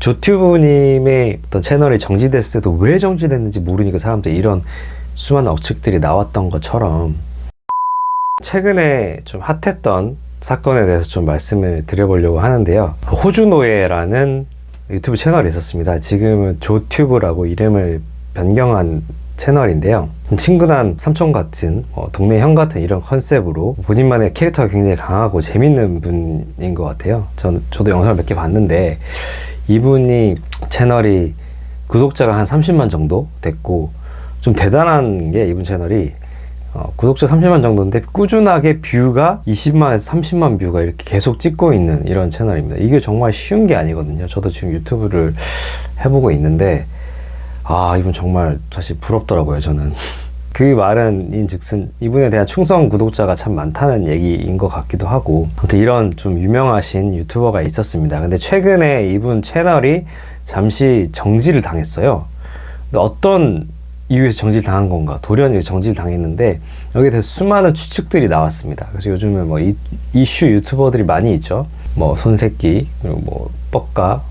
조튜브님의 어떤 채널이 정지됐을 때도 왜 정지됐는지 모르니까 사람들이 이런 수많은 억측들이 나왔던 것처럼 최근에 좀 핫했던 사건에 대해서 좀 말씀을 드려보려고 하는데요. 호주노예라는 유튜브 채널이 있었습니다. 지금은 조튜브라고 이름을 변경한 채널인데요. 친근한 삼촌 같은 동네 형 같은 이런 컨셉으로 본인만의 캐릭터가 굉장히 강하고 재밌는 분인 것 같아요. 저도 영상을 몇 개 봤는데 이분이 채널이 구독자가 한 30만 정도 됐고 좀 대단한 게 이분 채널이 구독자 30만 정도인데 꾸준하게 뷰가 20만에서 30만 뷰가 이렇게 계속 찍고 있는 이런 채널입니다. 이게 정말 쉬운 게 아니거든요. 저도 지금 유튜브를 해보고 있는데 이분 정말 사실 부럽더라고요. 저는 그 말은 인즉슨 이분에 대한 충성 구독자가 참 많다는 얘기인 것 같기도 하고, 아무튼 이런 좀 유명하신 유튜버가 있었습니다. 근데 최근에 이분 채널이 잠시 정지를 당했어요. 근데 어떤 이유에서 정지를 당한 건가? 돌연히 정지를 당했는데 여기에 대해서 수많은 추측들이 나왔습니다. 그래서 요즘에 뭐 이슈 유튜버들이 많이 있죠. 뭐 손새끼, 그리고 뭐 뻑가,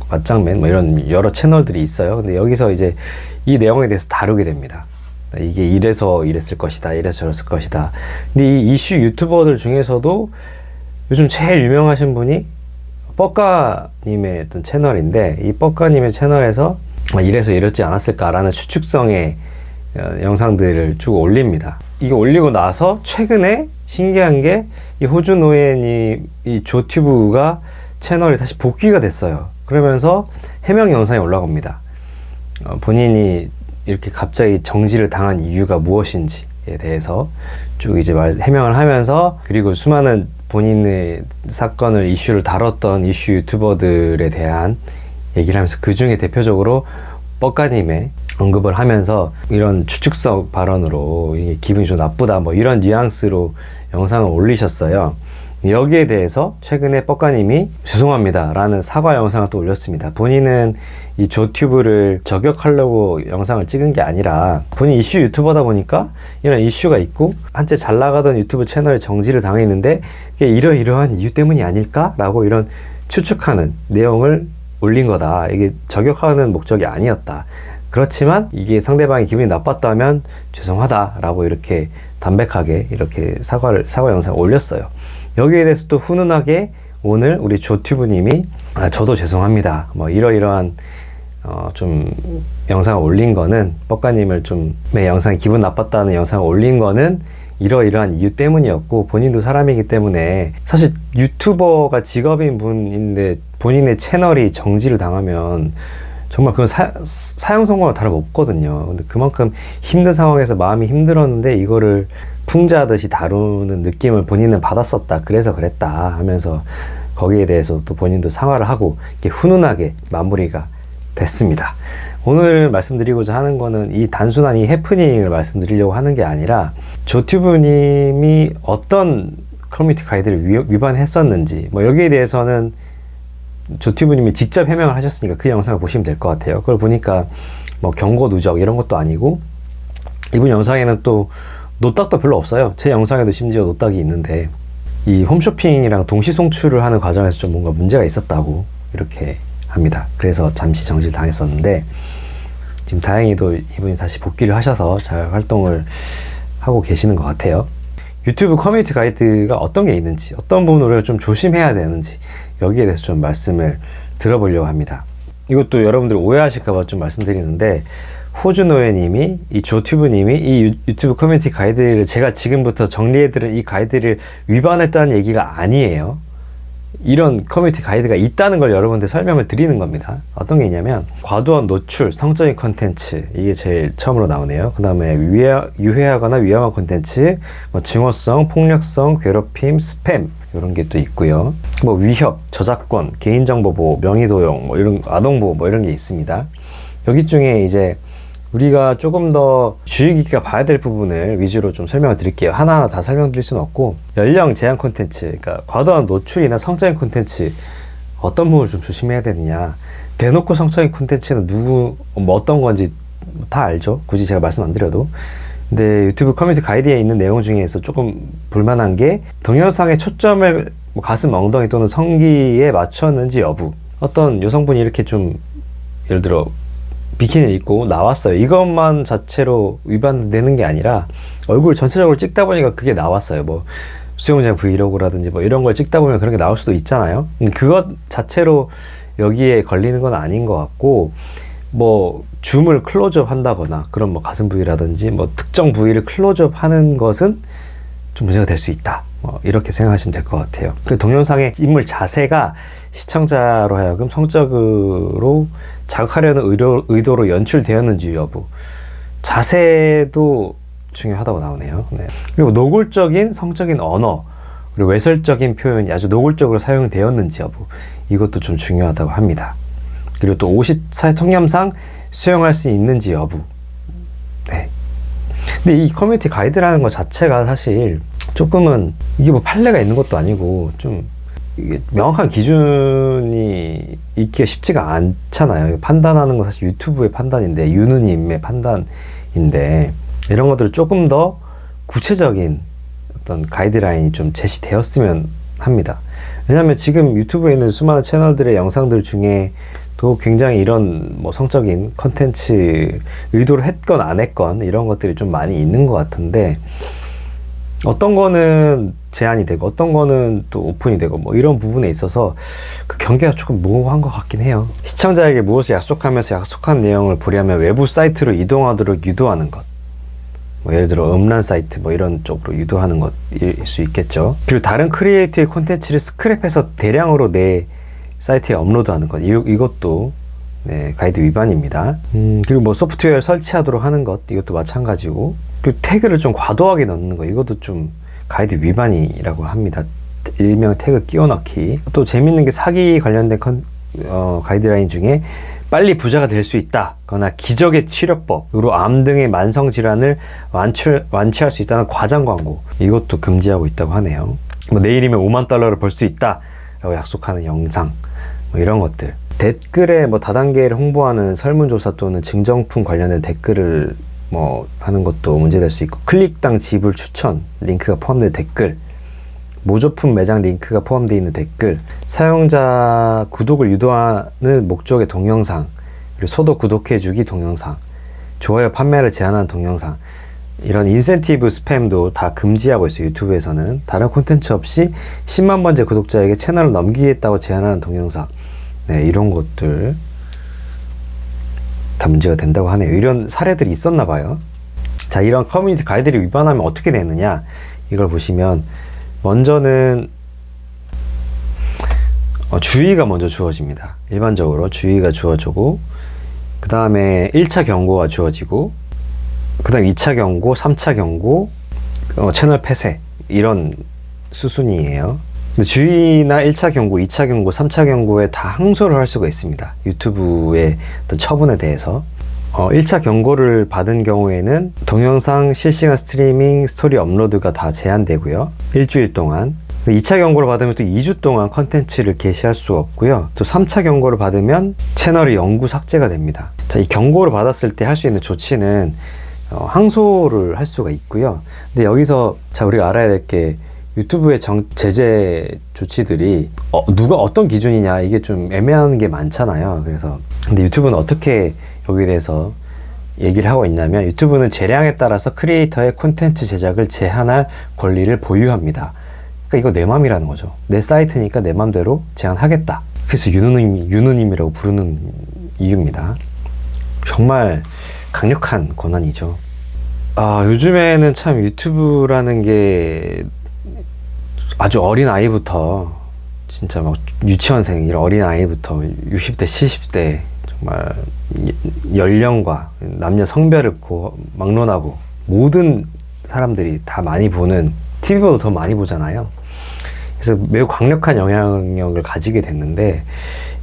맞짱맨, 뭐 이런 여러 채널들이 있어요. 근데 여기서 이제 이 내용에 대해서 다루게 됩니다. 이게 이래서 이랬을 것이다, 이래서 저랬을 것이다. 근데 이 이슈 유튜버들 중에서도 요즘 제일 유명하신 분이 뻑가님의 어떤 채널인데, 이 뻑가님의 채널에서 이래서 이랬지 않았을까라는 추측성의 영상들을 쭉 올립니다. 이게 올리고 나서 최근에 신기한 게 이 호주노예님 이 조튜브가 채널이 다시 복귀가 됐어요. 그러면서 해명 영상이 올라옵니다. 본인이 이렇게 갑자기 정지를 당한 이유가 무엇인지에 대해서 쭉 이제 해명을 하면서, 그리고 수많은 본인의 사건을 이슈를 다뤘던 이슈 유튜버들에 대한 얘기를 하면서 그 중에 대표적으로 뻑가님의 언급을 하면서 이런 추측성 발언으로 이게 기분이 좀 나쁘다 뭐 이런 뉘앙스로 영상을 올리셨어요. 여기에 대해서 최근에 뻑가님이 죄송합니다 라는 사과 영상을 또 올렸습니다. 본인은 이 조튜브를 저격하려고 영상을 찍은 게 아니라 본인 이슈 유튜버다 보니까 이런 이슈가 있고 한때 잘 나가던 유튜브 채널이 정지를 당했는데 이게 이러이러한 이유 때문이 아닐까? 라고 이런 추측하는 내용을 올린 거다. 이게 저격하는 목적이 아니었다. 그렇지만 이게 상대방이 기분이 나빴다면 죄송하다 라고 이렇게 담백하게 이렇게 사과 영상을 올렸어요. 여기에 대해서 또 훈훈하게 오늘 우리 조튜브님이 저도 죄송합니다 뭐 이러이러한 좀 영상을 올린 거는 뻑가님을 좀 내 영상이 기분 나빴다는 영상을 올린 거는 이러이러한 이유 때문이었고, 본인도 사람이기 때문에 사실 유튜버가 직업인 분인데 본인의 채널이 정지를 당하면 정말 그건 사형 선고와 다름없거든요. 근데 그만큼 힘든 상황에서 마음이 힘들었는데 이거를 풍자하듯이 다루는 느낌을 본인은 받았었다. 그래서 그랬다 하면서 거기에 대해서 또 본인도 사과를 하고 이렇게 훈훈하게 마무리가 됐습니다. 오늘 말씀드리고자 하는 거는 이 단순한 이 해프닝을 말씀드리려고 하는 게 아니라 조튜브님이 어떤 커뮤니티 가이드를 위반했었는지 뭐 여기에 대해서는 조튜브님이 직접 해명을 하셨으니까 그 영상을 보시면 될 것 같아요. 그걸 보니까 뭐 경고 누적 이런 것도 아니고 이분 영상에는 또 노딱도 별로 없어요. 제 영상에도 심지어 노딱이 있는데 이 홈쇼핑이랑 동시 송출을 하는 과정에서 좀 뭔가 문제가 있었다고 이렇게 합니다. 그래서 잠시 정지를 당했었는데 지금 다행히도 이분이 다시 복귀를 하셔서 잘 활동을 하고 계시는 것 같아요. 유튜브 커뮤니티 가이드가 어떤 게 있는지, 어떤 부분을 좀 조심해야 되는지 여기에 대해서 좀 말씀을 들어보려고 합니다. 이것도 여러분들 오해하실까봐 좀 말씀드리는데, 호주노예님이 이 조튜브님이 이 유튜브 커뮤니티 가이드를 제가 지금부터 정리해드린 이 가이드를 위반했다는 얘기가 아니에요. 이런 커뮤니티 가이드가 있다는 걸 여러분들 설명을 드리는 겁니다. 어떤 게 있냐면 과도한 노출, 성적인 콘텐츠, 이게 제일 처음으로 나오네요. 그 다음에 유해하거나 위험한 콘텐츠, 뭐 증오성, 폭력성, 괴롭힘, 스팸 이런 게 또 있고요. 뭐 위협, 저작권, 개인정보 보호, 명의도용, 뭐 이런 아동보호 뭐 이런 게 있습니다. 여기 중에 이제 우리가 조금 더 주의 깊게 봐야 될 부분을 위주로 좀 설명을 드릴게요. 하나하나 다 설명드릴 수는 없고, 연령 제한 콘텐츠, 그러니까 과도한 노출이나 성적인 콘텐츠 어떤 부분을 좀 조심해야 되느냐. 대놓고 성적인 콘텐츠는 뭐 어떤 건지 다 알죠. 굳이 제가 말씀 안 드려도. 근데 유튜브 커뮤니티 가이드에 있는 내용 중에서 조금 볼만한 게 동영상의 초점을 뭐 가슴, 엉덩이 또는 성기에 맞췄는지 여부. 어떤 여성분이 이렇게 좀 예를 들어 비키니를 입고 나왔어요. 이것만 자체로 위반되는 게 아니라 얼굴 전체적으로 찍다 보니까 그게 나왔어요. 뭐 수영장 브이로그라든지 뭐 이런 걸 찍다 보면 그런 게 나올 수도 있잖아요. 그것 자체로 여기에 걸리는 건 아닌 것 같고, 뭐 줌을 클로즈업 한다거나 그런 뭐 가슴 부위라든지 뭐 특정 부위를 클로즈업 하는 것은 좀 문제가 될 수 있다. 이렇게 생각하시면 될 것 같아요. 그 동영상의 인물 자세가 시청자로 하여금 성적으로 자극하려는 의도로 연출되었는지 여부, 자세도 중요하다고 나오네요. 네. 그리고 노골적인 성적인 언어, 그리고 외설적인 표현이 아주 노골적으로 사용되었는지 여부, 이것도 좀 중요하다고 합니다. 그리고 또 54회 통념상 수용할 수 있는지 여부. 네. 근데 이 커뮤니티 가이드라는 것 자체가 사실 조금은 이게 뭐 판례가 있는 것도 아니고 좀 이게 명확한 기준이 있기가 쉽지가 않잖아요. 판단하는 건 사실 유튜브의 판단인데, 유느님의 판단인데, 이런 것들을 조금 더 구체적인 어떤 가이드라인이 좀 제시되었으면 합니다. 왜냐하면 지금 유튜브에 있는 수많은 채널들의 영상들 중에도 굉장히 이런 뭐 성적인 컨텐츠 의도를 했건 안 했건 이런 것들이 좀 많이 있는 것 같은데, 어떤 거는 제한이 되고 어떤 거는 또 오픈이 되고 뭐 이런 부분에 있어서 그 경계가 조금 모호한 것 같긴 해요. 시청자에게 무엇을 약속하면서 약속한 내용을 보려면 외부 사이트로 이동하도록 유도하는 것, 뭐 예를 들어 음란 사이트 뭐 이런 쪽으로 유도하는 것일 수 있겠죠. 그리고 다른 크리에이터의 콘텐츠를 스크랩해서 대량으로 내 사이트에 업로드하는 것, 이것도 네, 가이드 위반입니다. 그리고 뭐 소프트웨어를 설치하도록 하는 것, 이것도 마찬가지고, 그리고 태그를 좀 과도하게 넣는 거, 이것도 좀 가이드 위반이라고 합니다. 일명 태그 끼워 넣기. 또 재밌는 게 사기 관련된 가이드라인 중에 빨리 부자가 될 수 있다거나 기적의 치료법, 그리고 암 등의 만성 질환을 완치할 수 있다는 과장 광고, 이것도 금지하고 있다고 하네요. 뭐 내일이면 5만 달러를 벌 수 있다라고 약속하는 영상, 뭐 이런 것들. 댓글에 뭐 다단계를 홍보하는 설문조사 또는 증정품 관련된 댓글을 뭐 하는 것도 문제될 수 있고, 클릭당 지불 추천 링크가 포함된 댓글, 모조품 매장 링크가 포함되어 있는 댓글, 사용자 구독을 유도하는 목적의 동영상, 그리고 소도 구독해주기 동영상, 좋아요 판매를 제한하는 동영상, 이런 인센티브 스팸도 다 금지하고 있어요. 유튜브에서는 다른 콘텐츠 없이 10만 번째 구독자에게 채널을 넘기겠다고 제안하는 동영상, 네, 이런 것들 다 문제가 된다고 하네요. 이런 사례들이 있었나 봐요. 자, 이런 커뮤니티 가이드를 위반하면 어떻게 되느냐, 이걸 보시면 먼저는 주의가 먼저 주어집니다. 일반적으로 주의가 주어지고, 그 다음에 1차 경고가 주어지고, 그 다음 2차 경고, 3차 경고, 채널 폐쇄, 이런 수순이에요. 근데 주의나 1차 경고, 2차 경고, 3차 경고에 다 항소를 할 수가 있습니다. 유튜브의 어떤 처분에 대해서. 1차 경고를 받은 경우에는 동영상 실시간 스트리밍, 스토리 업로드가 다 제한되고요. 일주일 동안. 2차 경고를 받으면 또 2주 동안 컨텐츠를 게시할 수 없고요. 또 3차 경고를 받으면 채널이 영구 삭제가 됩니다. 자, 이 경고를 받았을 때 할 수 있는 조치는 항소를 할 수가 있고요. 근데 여기서 자, 우리가 알아야 될 게, 유튜브의 제재 조치들이 누가 어떤 기준이냐, 이게 좀 애매한 게 많잖아요. 그래서 근데 유튜브는 어떻게 여기에 대해서 얘기를 하고 있냐면, 유튜브는 재량에 따라서 크리에이터의 콘텐츠 제작을 제한할 권리를 보유합니다. 그러니까 이거 내 맘이라는 거죠. 내 사이트니까 내 맘대로 제한하겠다. 그래서 유느님이라고 부르는 이유입니다. 정말 강력한 권한이죠. 요즘에는 참 유튜브라는 게 아주 어린 아이부터, 진짜 막 유치원생, 이런 어린 아이부터 60대, 70대, 정말 연령과 남녀 성별을 막론하고 모든 사람들이 다 많이 보는, TV보다 더 많이 보잖아요. 그래서 매우 강력한 영향력을 가지게 됐는데,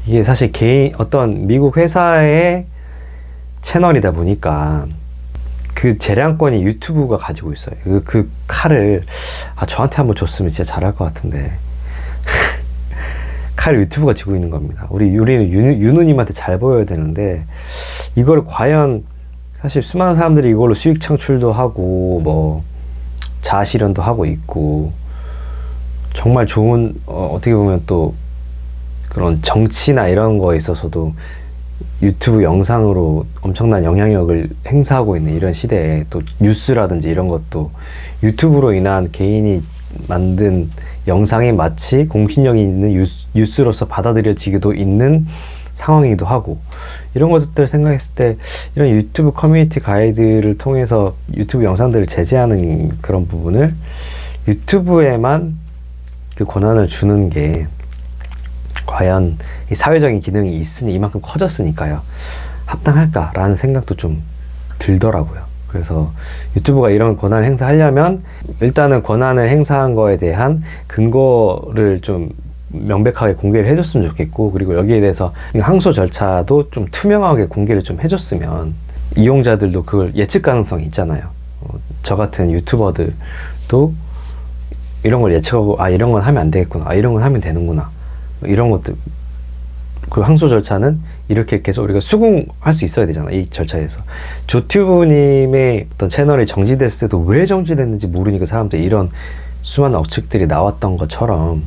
이게 사실 어떤 미국 회사의 채널이다 보니까 그 재량권이 유튜브가 가지고 있어요. 그 칼을 저한테 한번 줬으면 진짜 잘할 것 같은데 칼을 유튜브가 쥐고 있는 겁니다. 우리는 유느님한테 잘 보여야 되는데, 이걸 과연, 사실 수많은 사람들이 이걸로 수익 창출도 하고 뭐 자아 실현도 하고 있고, 정말 좋은 어떻게 보면 또 그런 정치나 이런 거에 있어서도 유튜브 영상으로 엄청난 영향력을 행사하고 있는 이런 시대에 또 뉴스라든지 이런 것도 유튜브로 인한 개인이 만든 영상이 마치 공신력이 있는 뉴스로서 받아들여지기도 있는 상황이기도 하고, 이런 것들 생각했을 때 이런 유튜브 커뮤니티 가이드를 통해서 유튜브 영상들을 제재하는 그런 부분을 유튜브에만 그 권한을 주는 게 과연 이 사회적인 기능이 있으니 이만큼 커졌으니까요, 합당할까라는 생각도 좀 들더라고요. 그래서 유튜브가 이런 권한을 행사하려면 일단은 권한을 행사한 거에 대한 근거를 좀 명백하게 공개를 해줬으면 좋겠고, 그리고 여기에 대해서 항소 절차도 좀 투명하게 공개를 좀 해줬으면 이용자들도 그걸 예측 가능성이 있잖아요. 저 같은 유튜버들도 이런 걸 예측하고, 아, 이런 건 하면 안 되겠구나, 아, 이런 건 하면 되는구나, 이런 것들. 그 항소 절차는 이렇게 계속 우리가 수긍할 수 있어야 되잖아, 이 절차에서. 조튜브님의 어떤 채널이 정지됐을 때도 왜 정지됐는지 모르니까 사람들이 이런 수많은 억측들이 나왔던 것처럼,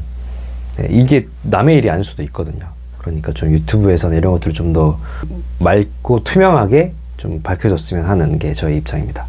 네, 이게 남의 일이 아닐 수도 있거든요. 그러니까 좀 유튜브에서는 이런 것들을 좀 더 맑고 투명하게 좀 밝혀졌으면 하는 게 저의 입장입니다.